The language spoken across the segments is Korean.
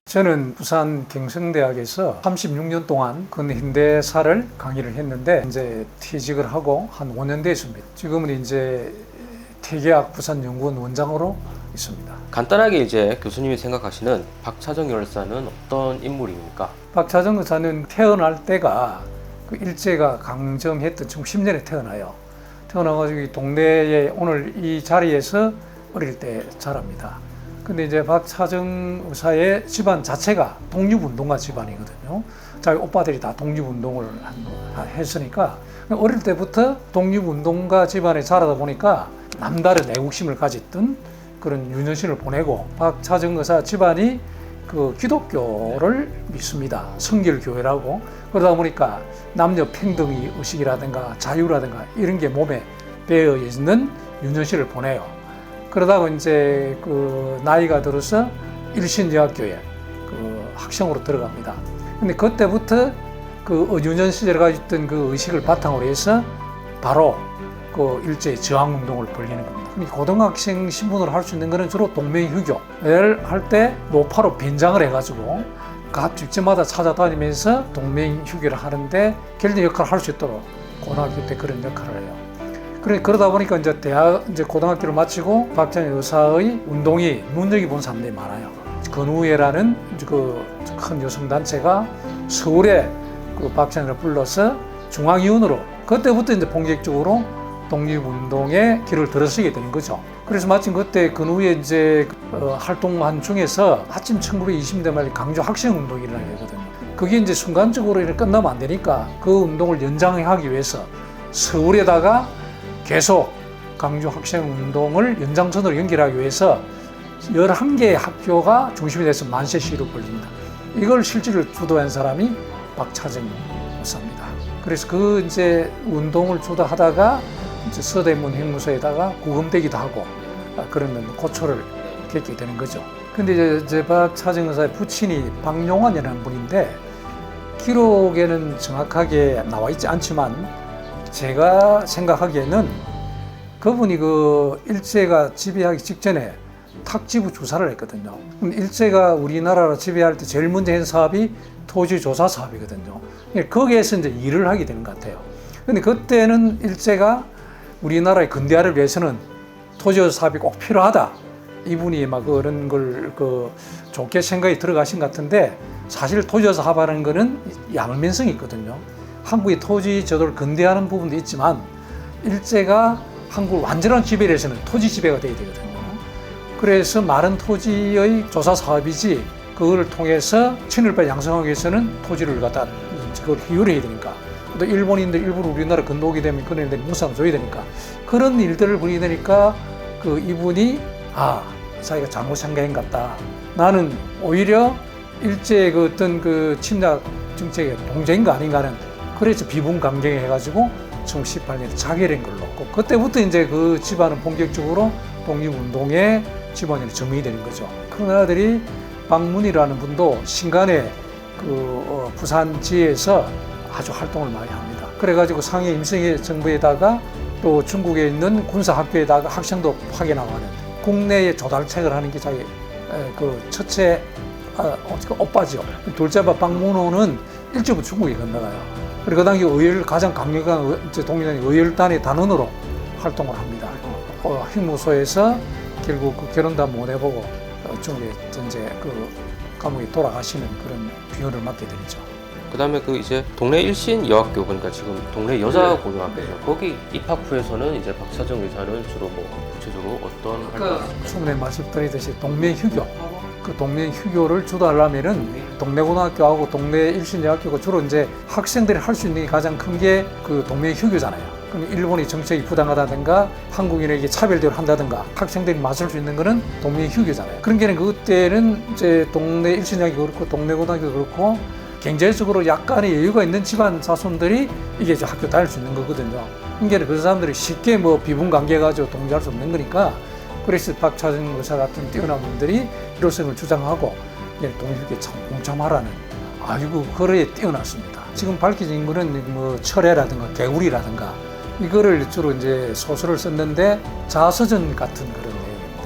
저는 부산 경성대학에서 36년 동안 근현대사를 강의를 했는데 이제 퇴직을 하고 한 5년 됐습니다. 지금은 이제 태계학 부산연구원 원장으로 있습니다. 간단하게 이제 교수님이 생각하시는 박차정 열사는 어떤 인물입니까? 박차정 의사는 태어날 때가 그 일제가 강점했던 1910년에 태어나요. 태어나가지고 이 동네에 오늘 이 자리에서 어릴 때 자랍니다. 근데 이제 박차정 의사의 집안 자체가 독립운동가 집안이거든요. 자기 오빠들이 다 독립운동을 했으니까 어릴 때부터 독립운동가 집안에 자라다 보니까 남다른 애국심을 가졌던 그런 유년신을 보내고, 박차정 의사 집안이 그 기독교를 믿습니다. 성결교회라고. 그러다 보니까 남녀 평등의 의식이라든가 자유라든가 이런 게 몸에 배어 있는 유년신을 보내요. 그러다가 이제 그 나이가 들어서 일신여학교에 그 학생으로 들어갑니다. 근데 그때부터 그 유년 시절에 가졌던 그 의식을 바탕으로 해서 바로 그 일제의 저항운동을 벌이는 겁니다. 근데 고등학생 신분으로 할 수 있는 거는 주로 동맹휴교를 할 때 노파로 변장을 해가지고 각 직전마다 찾아다니면서 동맹휴교를 하는데 결정 역할을 할 수 있도록 고등학교 때 그런 역할을 해요. 그러다 보니까 이제 고등학교를 마치고 박차정 의사의 운동이 눈여겨본 사람들이 많아요. 건우회라는 그 큰 여성단체가 서울에 그 박차정을 불러서 중앙위원으로, 그때부터 이제 본격적으로 독립운동의 길을 들어서게 되는 거죠. 그래서 마침 그때 건우회 이제 활동한 중에서 마침 1920년대 말 강조 학생운동이라는 게 있거든요. 그게 이제 순간적으로 끝나면 안 되니까 그 운동을 연장하기 위해서 서울에다가 계속 강조 학생운동을 연장선으로 연결하기 위해서 11개의 학교가 중심이 돼서 만세 시위를 벌립니다. 이걸 실질을 주도한 사람이 박차정 의사입니다. 그래서 그 이제 운동을 주도하다가 이제 서대문 행무소에다가 구금되기도 하고 그런 고초를 겪게 되는 거죠. 근데 이제 박차정 의사의 부친이 박용환이라는 분인데 기록에는 정확하게 나와 있지 않지만 제가 생각하기에는 그분이 그 일제가 지배하기 직전에 탁지부 조사를 했거든요. 일제가 우리나라를 지배할 때 제일 먼저 한 사업이 토지 조사 사업이거든요. 거기에서 이제 일을 하게 되는 것 같아요. 근데 그때는 일제가 우리나라의 근대화를 위해서는 토지 조사 사업이 꼭 필요하다. 이분이 막 그런 걸 좋게 생각이 들어가신 것 같은데, 사실 토지 조사 사업하는 거는 양면성이 있거든요. 한국의 토지 제도를 근대화하는 부분도 있지만 일제가 한국을 완전한 지배를 해서는 토지 지배가 돼야 되거든요. 그래서 많은 토지의 조사 사업이지 그걸 통해서 친일파 양성하기 위해서는 토지를 갖다 그걸 희유해야 되니까, 또 일본인들 일부러 우리나라 건너오게 되면 그런 애들이 무상 줘야 되니까 그런 일들을 벌이게 되니까 그 이분이 자기가 잘못 생각한 것 같다. 나는 오히려 일제의 그 어떤 그 침략 정책의 동조인 거 아닌가는, 그래서 비분강경해 해가지고 1918년에 자결한 걸로. 그때부터 이제 그 집안은 본격적으로 독립운동의 집안이 정리이 되는 거죠. 큰 아들이 박문이라는 분도 신간에 부산지에서 아주 활동을 많이 합니다. 그래가지고 상해 임성회 정부에다가 또 중국에 있는 군사학교에다가 학생도 파견하고 하는 국내에 조달책을 하는 게 자기 그 첫째 오빠죠. 둘째 아빠 박문호는 일찍부터 중국에 건너가요. 그리고 그 당시 의열 가장 강력한 독립단의 의열단의 단원으로 활동을 합니다. 행무소에서 결국 그 결혼도 못 해보고 중국에 이제 그 감옥에 돌아가시는 그런 비연을 맡게 되죠. 그다음에 그 이제 동네 일신 여학교, 그러니까 지금 동네 여자 고등학교죠. 거기 입학 후에서는 이제 박차정 의사는 주로 뭐 구체적으로 어떤 활동? 처음에 말씀드렸듯이 동맹휴교. 그 동맹휴교를 주도하려면은 동네고등학교하고 동네 일신여학교가 주로 이제 학생들이 할 수 있는 게 가장 큰 게 그 동맹휴교잖아요. 그럼 일본이 정책이 부당하다든가 한국인에게 차별대우를 한다든가 학생들이 맞을 수 있는 거는 동맹휴교잖아요. 그런 게 그때는 이제 동네 일신여학교 그렇고 동네고등학교 그렇고 경제적으로 약간의 여유가 있는 집안 자손들이 이게 이제 학교 다닐 수 있는 거거든요. 그러니까 그 사람들이 쉽게 뭐 비분관계가지고 동조할 수 없는 거니까, 그래서 박차정 의사 같은 뛰어난 분들이 일호성을 주장하고 동일하게 공참하라는 아주 그거에 뛰어났습니다. 지금 밝혀진 거는 뭐 철회라든가 개구리라든가 이거를 주로 이제 소설을 썼는데 자서전 같은 그런 내용입니다.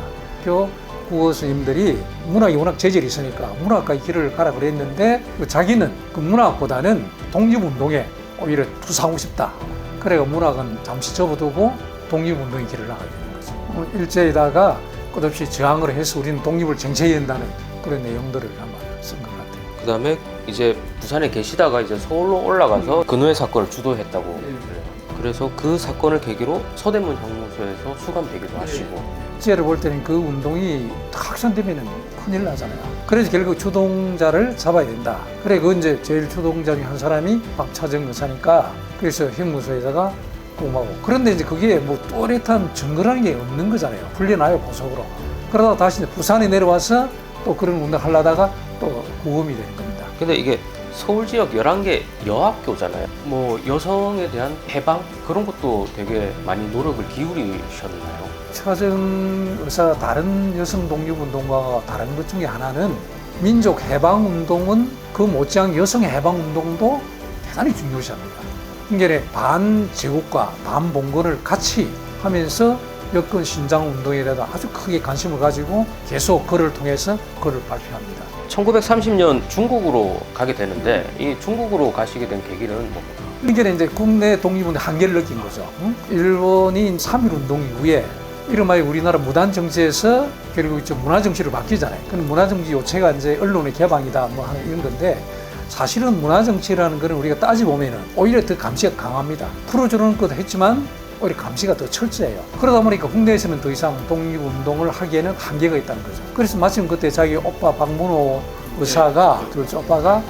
국어 스님들이 문학이 워낙 재질이 있으니까 문학과의 길을 가라 그랬는데 자기는 그 문학보다는 독립운동에 오히려 투사하고 싶다. 그래가 문학은 잠시 접어두고 독립운동의 길을 나가게 되는 거죠. 일제에다가 끝없이 저항을 해서 우리는 독립을 쟁취해야 된다는 그런 내용들을 아마 쓴 것 같아요. 그 다음에 이제 부산에 계시다가 이제 서울로 올라가서 근호의 사건을 주도했다고 그래요. 그래서 그 사건을 계기로 서대문 형무소에서 수감되기도 하시고. 일제를 볼 때는 그 운동이 확산되면 큰일 나잖아요. 그래서 결국 주동자를 잡아야 된다. 그래 그 이제 제일 주동자 중 한 사람이 박차정 의사니까 그래서 형무소에다가 구금하고. 그런데 이제 그게 뭐 또렷한 증거라는 게 없는 거잖아요. 풀려나요 보석으로. 그러다가 다시 이제 부산에 내려와서 또 그런 운동 하려다가 또 구금이 되는 겁니다. 근데 이게 서울 지역 11개 여학교잖아요. 뭐 여성에 대한 해방 그런 것도 되게 많이 노력을 기울이셨나요? 차정 의사 다른 여성 독립운동가가 다른 것 중에 하나는 민족 해방 운동은 그 못지않게 여성 해방 운동도 대단히 중요시합니다. 그러니까 반제국과 반봉건을 같이 하면서 여권 신장 운동에 대해 아주 크게 관심을 가지고 계속 글을 통해서 글을 발표합니다. 1930년 중국으로 가게 되는데 이 중국으로 가시게 된 계기는 뭡니까? 그러니까 이제 국내 독립운동 한계를 느낀 거죠. 일본이 3.1운동 이후에 이름하여 우리나라 무단 정치에서 결국 이제 문화 정치로 바뀌잖아요. 그럼 문화 정치 요체가 이제 언론의 개방이다 뭐 하는 이런 건데 사실은 문화 정치라는 거는 우리가 따지 보면은 오히려 더 감시가 강합니다. 풀어주는 것도 했지만 오히려 감시가 더 철저해요. 그러다 보니까 국내에서는 더 이상 독립운동을 하기에는 한계가 있다는 거죠. 그래서 마침 그때 자기 오빠 박문호 의사가 둘째 오빠가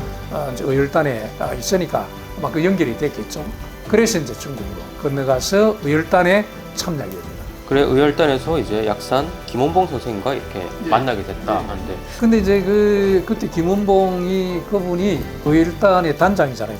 이제 의열단에 있으니까 아마 그 연결이 됐겠죠. 그래서 이제 중국으로 건너가서 의열단에 참여하게 됩니다. 그래 의열단에서 이제 약산 김원봉 선생님과 이렇게 만나게 됐다 하는데 근데 이제 그때 김원봉이 그분이 의열단의 단장이잖아요.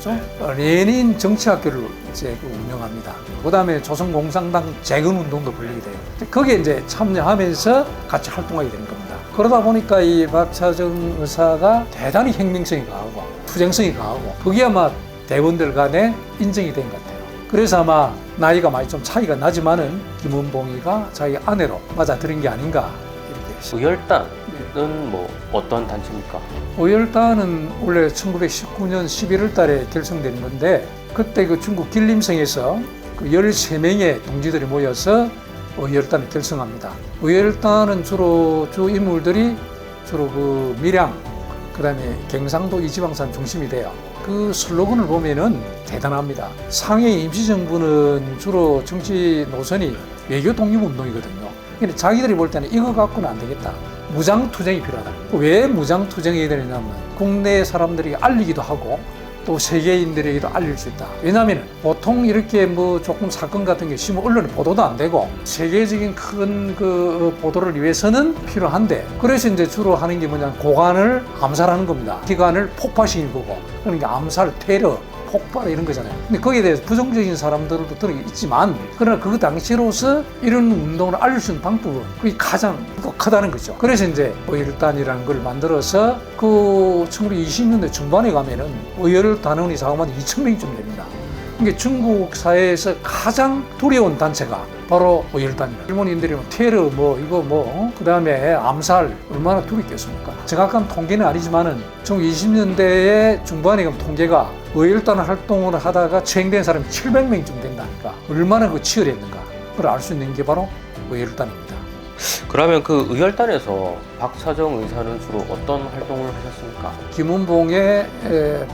레닌 정치학교를 이제 운영합니다. 그 다음에 조선공산당 재건운동도 불리게 돼요. 거기에 이제 참여하면서 같이 활동하게 되는 겁니다. 그러다 보니까 이 박차정 의사가 대단히 혁명성이 강하고 투쟁성이 강하고 그게 아마 대원들 간에 인정이 된 것 같아요. 그래서 아마 나이가 많이 좀 차이가 나지만은 김원봉이가 자기 아내로 맞아들인 게 아닌가 이렇게 의열단은 뭐 어떤 단체입니까? 의열단은 원래 1919년 11월 달에 결성된 건데 그때 그 중국 길림성에서 그 13명의 동지들이 모여서 의열단을 결성합니다. 의열단은 주로 주 인물들이 주로 그 밀양, 그 다음에 경상도 이 지방산 중심이 돼요. 그 슬로건을 보면은 대단합니다. 상해 임시정부는 주로 정치 노선이 외교 독립운동이거든요. 근데 자기들이 볼 때는 이거 갖고는 안 되겠다. 무장투쟁이 필요하다. 왜 무장투쟁이 되느냐면 국내 사람들이 알리기도 하고 또 세계인들에게도 알릴 수 있다. 왜냐하면 보통 이렇게 뭐 조금 사건 같은 게 심한 언론에 보도도 안 되고 세계적인 큰 그 보도를 위해서는 필요한데 그래서 이제 주로 하는 게 뭐냐면 고관을 암살하는 겁니다. 기관을 폭파시키는 거고 그러니까 암살, 테러, 폭발 이런 거잖아요. 근데 거기에 대해서 부정적인 사람들도 들어있지만 그러나 그 당시로서 이런 운동을 알릴 수 있는 방법은 그게 가장 크다는 거죠. 그래서 이제 의열단이라는 걸 만들어서 그 1920년대 중반에 가면은 의열단원이 자그마치 2,000명쯤 됩니다. 그러니까 중국 사회에서 가장 두려운 단체가 바로 의열단이에요. 일본인들이 테러 그 다음에 암살 얼마나 두렵겠습니까? 정확한 통계는 아니지만은 1920년대의 중반에 가면 통계가 의열단 활동을 하다가 처형된 사람이 700명쯤 된다니까 얼마나 그 치열했는가 그걸 알 수 있는 게 바로 의열단입니다. 그러면 그 의열단에서 박차정 의사는 주로 어떤 활동을 하셨습니까? 김원봉의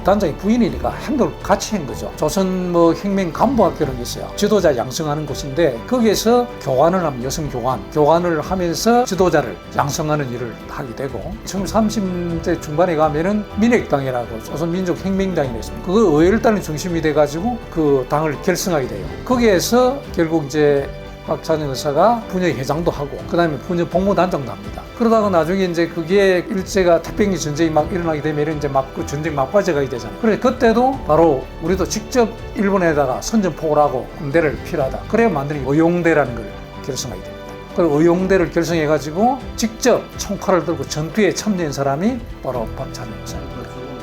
단장이 부인이니까 행동을 같이 한 거죠. 조선 혁명 간부학교라는 게 있어요. 지도자 양성하는 곳인데 거기에서 교관을 하면 여성 교관을 하면서 지도자를 양성하는 일을 하게 되고 1930대 중반에 가면은 민핵당이라고 조선민족혁명당이 있습니다. 그거 의열단이 중심이 돼가지고 그 당을 결성하게 돼요. 거기에서 결국 이제 박차정 의사가 분여 회장도 하고 그 다음에 분여 복무단장도 합니다. 그러다가 나중에 이제 그게 일제가 태평양 전쟁이 막 일어나게 되면 이제 막 그 전쟁 막바지가 되잖아요. 그래 그때도 바로 우리도 직접 일본에다가 선전포고를 하고 군대를 필요하다. 그래야 만드는 의용대라는 걸 결성하게 됩니다. 그리고 의용대를 결성해가지고 직접 총칼을 들고 전투에 참여한 사람이 바로 박차정 의사입니다.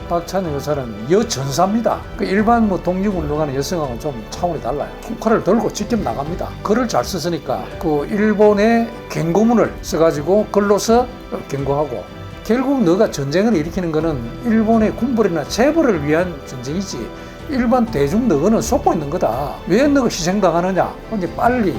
박찬영 여사는 여전사입니다. 그 일반 뭐 독립운동하는 여성하고는 좀 차원이 달라요. 총칼을 들고 직접 나갑니다. 글을 잘 썼으니까 그 일본의 경고문을 써가지고 글로서 경고하고, 결국 너가 전쟁을 일으키는 거는 일본의 군벌이나 재벌을 위한 전쟁이지 일반 대중 너는 속고 있는 거다. 왜 너가 희생당하느냐? 근데 빨리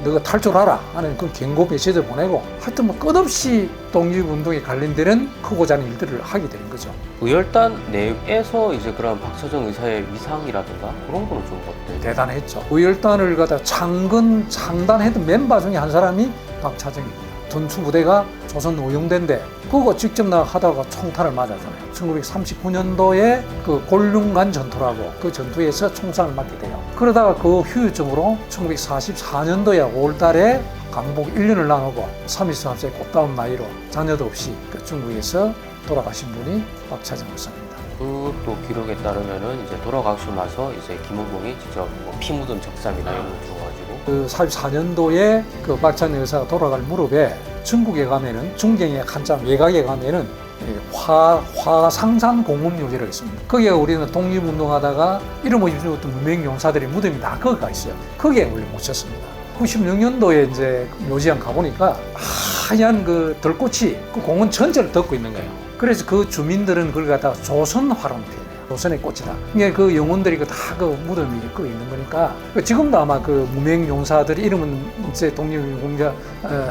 너가 탈출하라 하는 그 경고 메시지를 보내고, 하여튼 뭐 끝없이 독립운동에 관련되는 크고 작은 일들을 하게 되는 거죠. 의열단 내에서 이제 그런 박차정 의사의 위상이라든가 그런 거는 좀 어때요? 대단했죠. 의열단을 갖다 창단했던 멤버 중에 한 사람이 박차정입니다. 전투 부대가 조선 오용대인데 그거 직접 하다가 총탄을 맞았잖아요. 1939년도에 그 골륜관 전투라고 그 전투에서 총상을 맞게 돼요. 그러다가 그 후유증으로 1944년도에 5월달에 강복 1년을 나누고 33세 꽃다운 나이로 자녀도 없이 그 중국에서 돌아가신 분이 박차정 의사입니다. 그 또 기록에 따르면은 이제 돌아가시고 나서 이제 김호봉이 직접 뭐 피 묻은 적삼이나 이런 거 줘가지고 그 44년도에 그 박찬영 의사가 돌아갈 무렵에 중국에 가면은 중경의 한참 외곽에 가면은 화상산 공업묘지가 있습니다. 거기에 우리는 독립운동하다가 이름 없이 죽었던 무명 용사들의 무덤이 다 거기가 있어요. 거기에 원래 모셨습니다. 96년도에 이제 묘지장 가보니까 하얀 그 들꽃이 그 공원 전체를 덮고 있는 거예요. 그래서 그 주민들은 그걸 갖다가 조선화라고 표현해요. 조선의 꽃이다. 이게 그 영혼들이 다 그 무덤이 그 있는 거니까 지금도 아마 그 무명 용사들이 이름은 이제 독립공자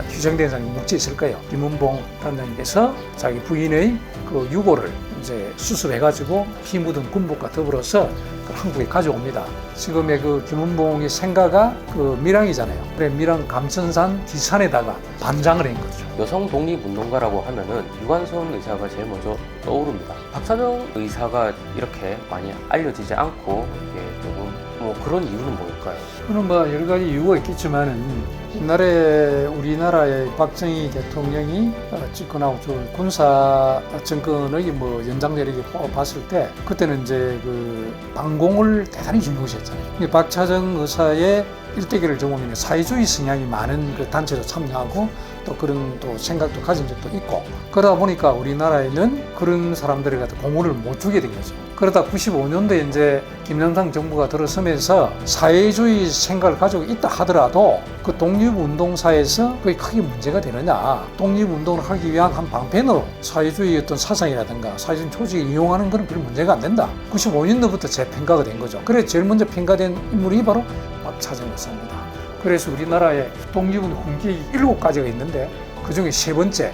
휴전된 사람이 묵지 있을 거예요. 김은봉 단장님께서 자기 부인의 그 유골을 이제 수습해가지고 피 묻은 군복과 더불어서 그 한국에 가져옵니다. 지금의 그 김은봉의 생가가 그 밀양이잖아요. 그래 밀양 감천산 뒷산에다가 반장을 한 거죠. 여성 독립운동가라고 하면은 유관순 의사가 제일 먼저 떠오릅니다. 박차정 의사가 이렇게 많이 알려지지 않고 이게 조금 뭐 그런 이유는 뭘까요? 그는 뭐 여러 가지 이유가 있겠지만은 옛날에 우리나라의 박정희 대통령이 집권하고 군사 정권의 뭐 연장자리를 봤을 때 그때는 이제 그 방공을 대단히 중요시했잖아요. 박차정 의사의 일대기를 적으면 사회주의 성향이 많은 그 단체도 참여하고 또 그런 또 생각도 가진 적도 있고, 그러다 보니까 우리나라에는 그런 사람들을 갖다 공을 못 주게 된 거죠. 그러다 95년도에 이제 김영삼 정부가 들어서면서 사회주의 생각을 가지고 있다 하더라도 그 독립운동사에서 그게 크게 문제가 되느냐, 독립운동을 하기 위한 한 방편으로 사회주의 어떤 사상이라든가 사회주의 조직을 이용하는 건 별 문제가 안 된다. 95년도부터 재평가가 된 거죠. 그래서 제일 먼저 평가된 인물이 바로 박차정 의사입니다. 그래서 우리나라에 독립운동 훈계획이 7가지가 있는데 그중에 3번째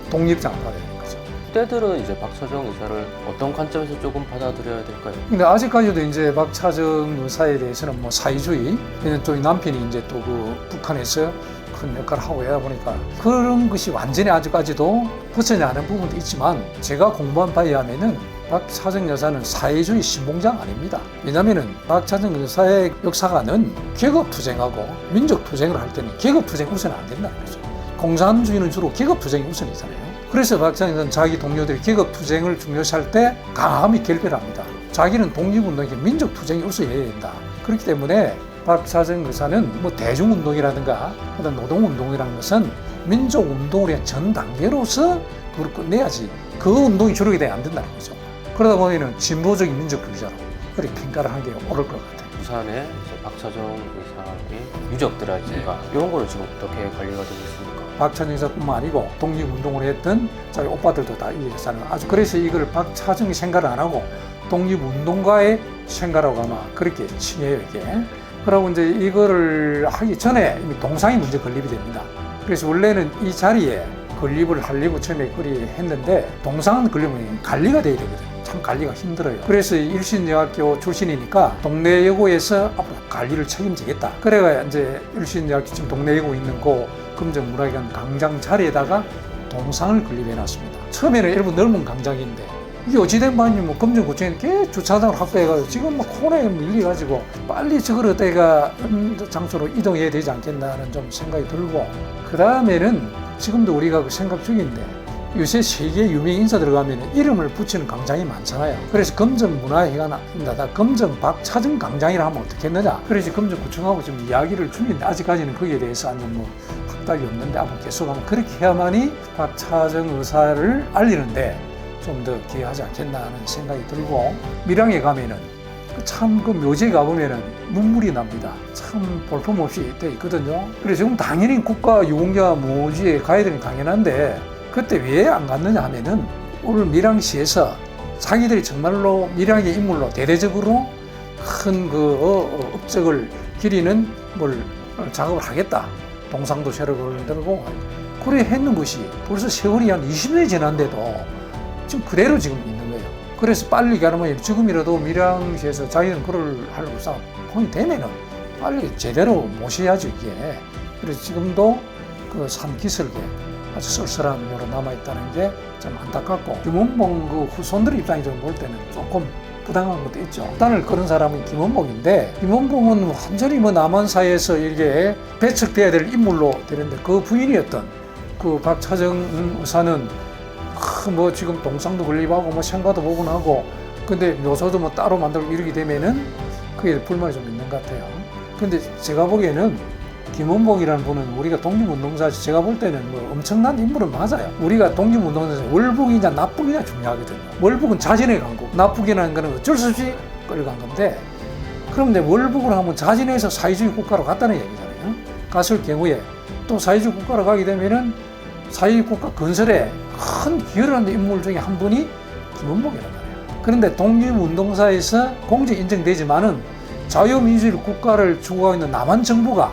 독립장사가 되는 거죠. 그때들은 이제 박차정 의사를 어떤 관점에서 조금 받아들여야 될까요? 근데 아직까지도 이제 박차정 의사에 대해서는 뭐 사회주의, 왜냐면 또 남편이 이제 또 그 북한에서 큰 역할을 하고 하다 보니까 그런 것이 완전히 아직까지도 벗어나는 부분도 있지만, 제가 공부한 바에 의하면은 박차정 여사는 사회주의 신봉장 아닙니다. 왜냐면은 박차정 여사의 역사관은 계급투쟁하고 민족투쟁을 할 때는 계급투쟁 우선은 안 된다는 거죠. 공산주의는 주로 계급투쟁이 우선이잖아요. 그래서 박차정 여사는 자기 동료들이 계급투쟁을 중요시할 때 강함이 결별을 합니다. 자기는 독립운동이 민족투쟁이 우선이어야 된다. 그렇기 때문에 박차정 여사는 뭐 대중운동이라든가 노동운동이라는 것은 민족운동을 위한 전 단계로서 그걸 끝내야지 그 운동이 주력이 돼야 안 된다는 거죠. 그러다 보면은 진보적인 민족주의자로 그렇게 평가를 하는 게 옳을 것 같아요. 부산에 이제 박차정 의사의 유적들이라든가 이런 거는 지금 어떻게 관리가 되고 있습니까? 박차정 의사뿐만 아니고 독립운동을 했던 자기 오빠들도 다 이 여사는 아주, 그래서 이걸 박차정이 생각을 안 하고 독립운동가의 생각이라고 아마 그렇게 칭해요, 이게. 그러고 이제 이거를 하기 전에 이미 동상이 먼저 건립이 됩니다. 그래서 원래는 이 자리에 건립을 하려고 처음에 그리 했는데 동상은 건립은 관리가 돼야 되거든요. 참 관리가 힘들어요. 그래서 일신여학교 출신이니까 동래여고에서 앞으로 관리를 책임지겠다. 그래가 이제 일신여학교 지금 동래여고 있는 그 금정문화회관 광장 자리에다가 동상을 건립해놨습니다. 처음에는 일부 넓은 광장인데 이게 어찌된 바인지 뭐 금정구청에 꽤 주차장을 확보해가지고 지금 뭐 코너에 밀려가지고 빨리 저걸 어디가 장소로 이동해야 되지 않겠나는 좀 생각이 들고, 그 다음에는 지금도 우리가 그 생각 중인데 요새 세계 유명 인사 들어가면 이름을 붙이는 광장이 많잖아요. 그래서 금정문화회관에다가 금정박차정 광장이라 하면 어떻겠느냐. 그래서 금정구청하고 지금 이야기를 중인데 아직까지는 거기에 대해서 아주 뭐 확답이 없는데 앞으로 계속 하면 그렇게 해야만이 박차정 의사를 알리는데 좀 더 기여하지 않겠나 하는 생각이 들고, 밀양에 가면은 참 그 묘지에 가보면은 눈물이 납니다. 참 볼품없이 돼 있거든요. 그래서 지금 당연히 국가유공자 묘지에 가야 되는 게 당연한데 그때 왜 안 갔느냐 하면은 오늘 밀양시에서 자기들이 정말로 밀양의 인물로 대대적으로 큰 그 업적을 기리는 뭘 작업을 하겠다. 동상도 새로 들고 그래 했는 것이 벌써 세월이 한 20년이 지났는데도 지금 그대로 지금 있는 거예요. 그래서 빨리 가려면 지금이라도 밀양시에서 자기는 그걸 하려고 싸움이 되면은 빨리 제대로 모셔야죠 이게. 그래서 지금도 그 산기슭에 아주 쓸쓸한 묘로 남아있다는 게 좀 안타깝고, 김원봉 그 후손들 입장에서 볼 때는 조금 부당한 것도 있죠. 일단을 그런 사람은 김원봉인데, 김원봉은 완전히 뭐 남한사에서 이게 배척돼야 될 인물로 되는데 그 부인이었던 그 박차정 의사는 뭐 지금 동상도 건립하고 뭐 생가도 복원하고 근데 묘소도 뭐 따로 만들고 이렇게 되면은 그게 불만이 좀 있는 것 같아요. 근데 제가 보기에는 김원봉이라는 분은 우리가 독립운동가지 제가 볼 때는 뭐 엄청난 인물은 맞아요. 우리가 독립운동가에서 월북이냐 납북이냐 중요하거든요. 월북은 자진해 간 거고 납북이라는 거는 어쩔 수 없이 끌려간 건데, 그럼 이제 월북을 하면 자진해서 사회주의 국가로 갔다는 얘기잖아요. 갔을 경우에 또 사회주의 국가로 가게 되면은 사회주의 국가 건설에 큰 기여를 하는 인물 중에 한 분이 김원봉이란 말이에요. 그런데 독립운동사에서 공적 인정되지만은 자유민주주의 국가를 추구하고 있는 남한 정부가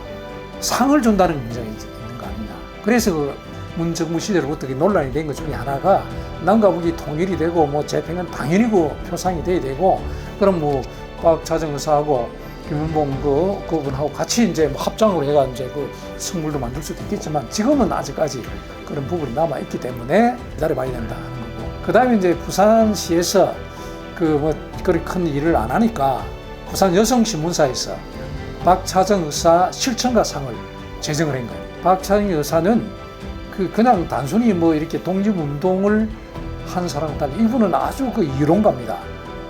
상을 준다는 문제가 있는 거 아니냐. 그래서 그 문정부 시대로부터 논란이 된 것 중에 하나가 남과 북이 통일이 되고 뭐 재평은 당연히 그 표상이 돼야 되고, 그럼 뭐 박차정 의사하고 김원봉 그분하고 같이 이제 뭐 합장으로 해가 이제 그 성물도 만들 수도 있겠지만 지금은 아직까지 그런 부분이 남아 있기 때문에 기다려봐야 된다 하는 거고. 그 다음에 이제 부산시에서 그 뭐 그리 큰 일을 안 하니까 부산 여성신문사에서 박차정 의사 실천가 상을 제정을 한 거예요. 박차정 의사는 그냥 단순히 뭐 이렇게 독립운동을 한 사람은 달리 이분은 아주 그 이론가입니다.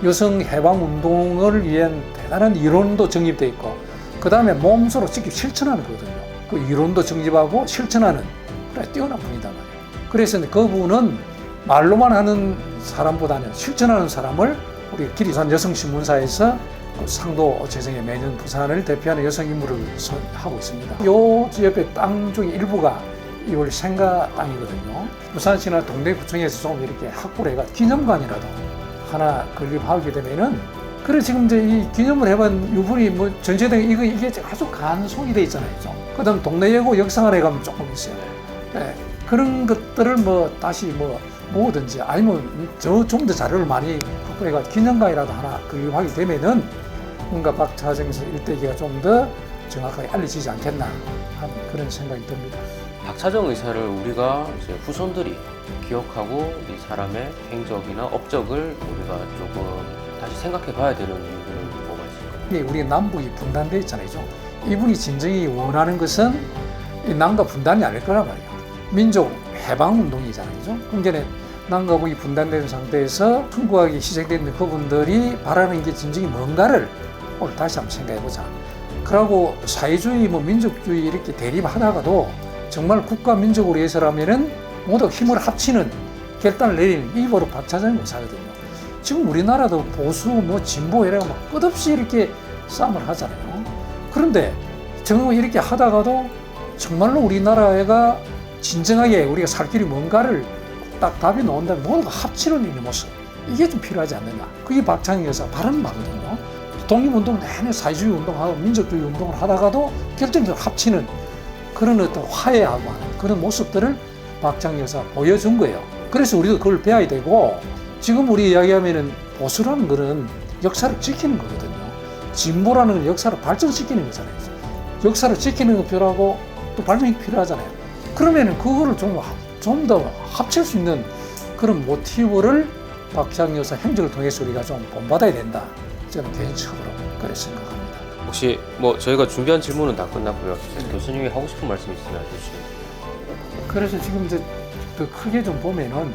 여성 해방 운동을 위한 대단한 이론도 정립되어 있고, 그 다음에 몸소로 직접 실천하는 거거든요. 그 이론도 정립하고 실천하는 그래 뛰어난 분이다 말이에요. 그래서 그분은 말로만 하는 사람보다는 실천하는 사람을 우리 기리산 여성신문사에서 그 상도 제정에 매년 부산을 대표하는 여성 인물을 하고 있습니다. 요 옆에 땅 중에 일부가 이월 생가 땅이거든요. 부산시나 동대구청에서 조금 이렇게 확보를 해가 기념관이라도 하나 건립하게 되면은, 그래 지금 이제 이 기념을 해본 이분이 뭐 전시등 이게 아주 간소히 돼 있잖아요. 그다음 동네예고 역사관에 가면 조금 있어요. 네, 그런 것들을 뭐 다시 뭐 뭐든지 아니면 좀 더 자료를 많이 확보해가 기념관이라도 하나 건립하게 되면은 뭔가 박차정 일대기가 좀 더 정확하게 알려지지 않겠나 하는 그런 생각이 듭니다. 박차정 의사를 우리가 이제 후손들이 기억하고 이 사람의 행적이나 업적을 우리가 조금 다시 생각해 봐야 되는 이유는 뭐가 있을까요? 우리 남북이 분단되어 있잖아요. 이분이 진정히 원하는 것은 이 남과 분단이 아닐 거란 말이에요. 민족 해방 운동이잖아요. 그러니까 남과 북이 분단된 상태에서 풍부하게 희생된 그분들이 바라는 게 진정이 뭔가를 오늘 다시 한번 생각해 보자. 그러고 사회주의, 뭐 민족주의 이렇게 대립하다가도 정말 국가 민족으로 위해서라면은 모두 힘을 합치는 결단을 내리는 이 바로 박차정 의사거든요. 지금 우리나라도 보수, 뭐 진보 이래가 막 끝없이 이렇게 싸움을 하잖아요. 그런데 정말 이렇게 하다가도 정말로 우리나라가 진정하게 우리가 살 길이 뭔가를 딱 답이 나온다면 모두가 합치는 이 모습, 이게 좀 필요하지 않느냐. 그게 박차정 의사 바라는 바거든요. 독립운동 내내 사회주의 운동하고 민족주의 운동을 하다가도 결정적으로 합치는 그런 어떤 화해하고 하는 그런 모습들을 박차정 여사 보여준 거예요. 그래서 우리도 그걸 배워야 되고, 지금 우리 이야기하면은 보수라는 거는 역사를 지키는 거거든요. 진보라는 건 역사를 발전시키는 거잖아요. 역사를 지키는 거 필요하고 또 발전이 필요하잖아요. 그러면은 그거를 좀 더 합칠 수 있는 그런 모티브를 박차정 여사 행적을 통해서 우리가 좀 본받아야 된다. 저는 개인적으로 그렇게 생각합니다. 혹시 뭐 저희가 준비한 질문은 다 끝났고요. 교수님이 하고 싶은 말씀 있으면 해주시면. 그래서 지금 이제 더 크게 좀 보면은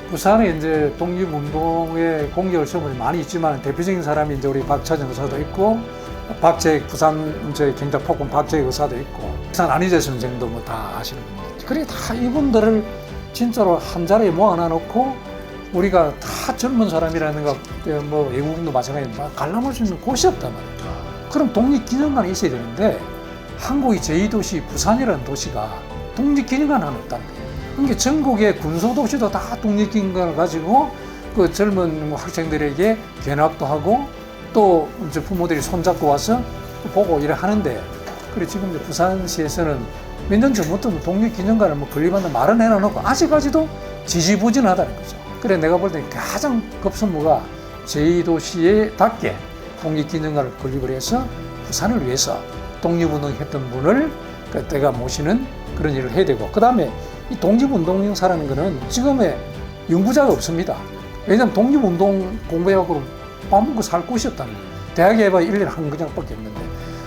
부산에 이제 독립운동의 공격을 세운 많이 있지만 대표적인 사람이 이제 우리 박차정 의사도 있고, 박재익 부산 이제 경작폭군 박재익 의사도 있고, 부산 안희재 선생도 뭐 다 아시는 분들. 그래 다 이분들을 진짜로 한 자리에 모아놔 놓고 우리가 다 젊은 사람이라든가 뭐 외국인도 마찬가지로 관람할 수 있는 곳이 없단 말이에요. 그럼 독립기념관이 있어야 되는데 한국의 제2도시 부산이라는 도시가 독립기념관 하나 없다는 거예요. 그러니까 전국의 군소도시도 다 독립기념관을 가지고 그 젊은 학생들에게 견학도 하고 또 이제 부모들이 손잡고 와서 보고 이래 하는데, 그래 지금 이제 부산시에서는 몇 년 전부터 독립기념관을 뭐 건립한다 말은 해놔놓고 아직까지도 지지부진하다는 거죠. 그래 내가 볼 때 가장 급선무가 제2도시에 독립기념관을 건립을 해서 부산을 위해서 독립운동했던 분을 내가 모시는 그런 일을 해야 되고, 그 다음에 이 독립운동사라는 거는 지금의 연구자가 없습니다. 왜냐하면 독립운동 공부해갖고 밥 먹고 살 곳이 없다는 거예요. 대학에 해봐야 1년에 한 그냥밖에 없는데,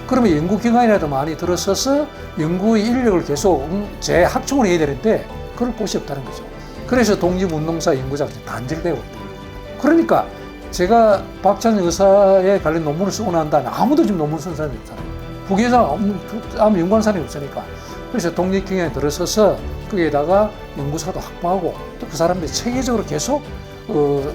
그러면 연구기관이라도 많이 들어서서 연구의 인력을 계속 재학충을 해야 되는데 그럴 곳이 없다는 거죠. 그래서 독립운동사 연구자가 단절되고 있다. 그러니까 제가 박찬일 의사에 관련 논문을 쓰고 난 다음에 아무도 지금 논문 쓴 사람이 없잖아요. 부계에서 아무 연구하는 사람이 없으니까. 그래서 독립기관에 들어서서 거기에다가 연구사도 확보하고 또 그 사람들이 체계적으로 계속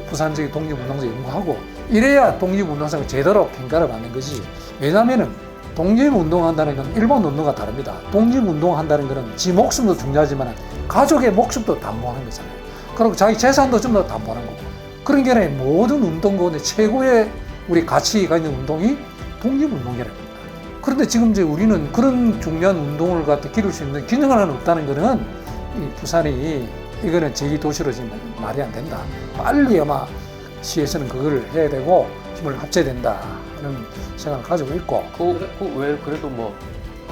부산 지역 독립운동사 연구하고 이래야 독립운동사가 제대로 평가를 받는 거지. 왜냐하면은 독립운동한다는 건 일본 운동과 다릅니다. 독립운동한다는 것은 지 목숨도 중요하지만 가족의 목숨도 담보하는 거잖아요. 그리고 자기 재산도 좀 더 담보하는 거고. 그런 게 아니라 모든 운동 가운데 최고의 우리 가치가 있는 운동이 독립운동이라는 겁니다. 그런데 지금 이제 우리는 그런 중요한 운동을 갖다 기를 수 있는 균형을 하나 없다는 거는 이 부산이 이거는 제2도시로 지금 말이 안 된다. 빨리 아마 시에서는 그걸 해야 되고 힘을 합쳐야 된다 하는 생각을 가지고 있고. 왜 그래도 뭐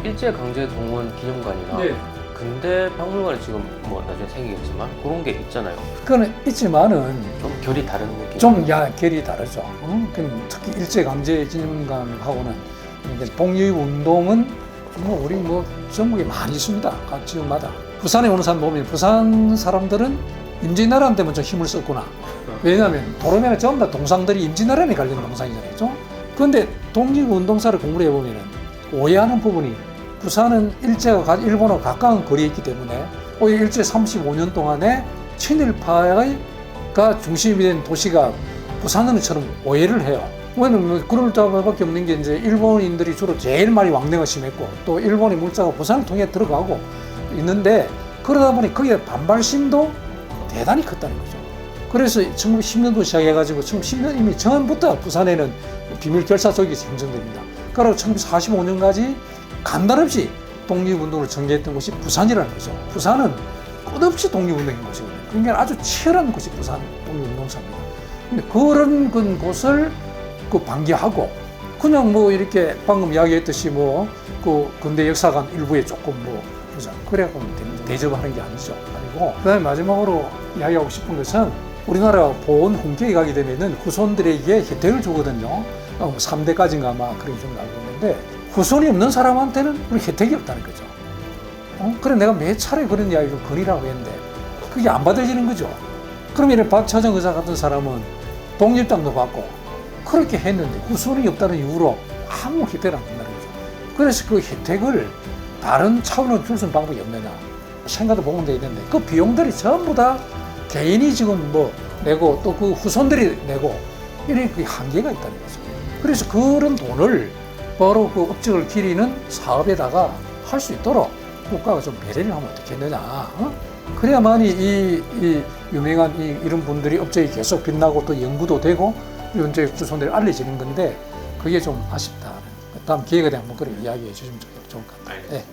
일제강제동원 기념관이나 네. 근대 박물관이 지금 뭐 나중에 생기겠지만 그런 게 있잖아요. 그건 있지만은 좀 결이 다른 느낌. 좀 결이 다르죠. 특히 일제강제 기념관하고는 독립운동은 뭐 우리 뭐 전국에 많이 있습니다. 각 지역마다. 부산에 오는 사람 보면 부산 사람들은 임진왜란 좀 힘을 썼구나. 왜냐하면 도로면에 전부 다 동상들이 임진왜란에 관련 동상이잖아요. 그런데 독립운동사를 공부를 해보면 오해하는 부분이 부산은 일본과 가까운 거리에 있기 때문에 오히려 일제 35년 동안에 친일파가 중심이 된 도시가 부산은처럼 오해를 해요. 왜냐면 그럴 수밖에 없는 게 이제 일본인들이 주로 제일 많이 왕래가 심했고 또 일본의 물자가 부산을 통해 들어가고 있는데 그러다 보니 거기에 반발심도 대단히 컸다는 거죠. 그래서 1910년도 시작해가지고 1910년 이미 전부터 부산에는 비밀 결사족이 형성됩니다. 그리고 1945년까지 간단없이 독립운동을 전개했던 곳이 부산이라는 거죠. 부산은 끝없이 독립운동인 곳이거든요. 그러니까 아주 치열한 곳이 부산 독립운동사입니다. 근데 그런 곳을 방기하고 그냥 뭐 이렇게 방금 이야기했듯이 뭐 그 근대 역사관 일부에 조금 뭐 그래갖고 대접하는 게 아니고 그다음에 마지막으로 이야기하고 싶은 것은 우리나라 보온 훈계에 가게 되면은 후손들에게 혜택을 주거든요. 3대까지인가 아마 그런 좀 알고 있는데 후손이 없는 사람한테는 그런 혜택이 없다는 거죠. 그래 내가 몇 차례 그런 이야기를 건의라고 했는데 그게 안 받아지는 거죠. 그러면 박차정 의사 같은 사람은 독립장도 받고 그렇게 했는데 후손이 없다는 이유로 아무 혜택을 안 준다는 거죠. 그래서 그 혜택을 다른 차원으로 줄 수 있는 방법이 없느냐 생각도 보면 되는데 그 비용들이 전부 다 개인이 지금 뭐 내고 또 그 후손들이 내고 이런 그 한계가 있다는 거죠. 그래서 그런 돈을 바로 그 업적을 기리는 사업에다가 할 수 있도록 국가가 좀 배려를 하면 어떻겠느냐. 그래야만이 이 유명한 이런 분들이 업적이 계속 빛나고 또 연구도 되고 그리고 이제 후손들이 알려지는 건데 그게 좀 아쉽다. 다음 기회가 되면 한번 그렇게 이야기해 주시면 좋을 것 같아요. 네.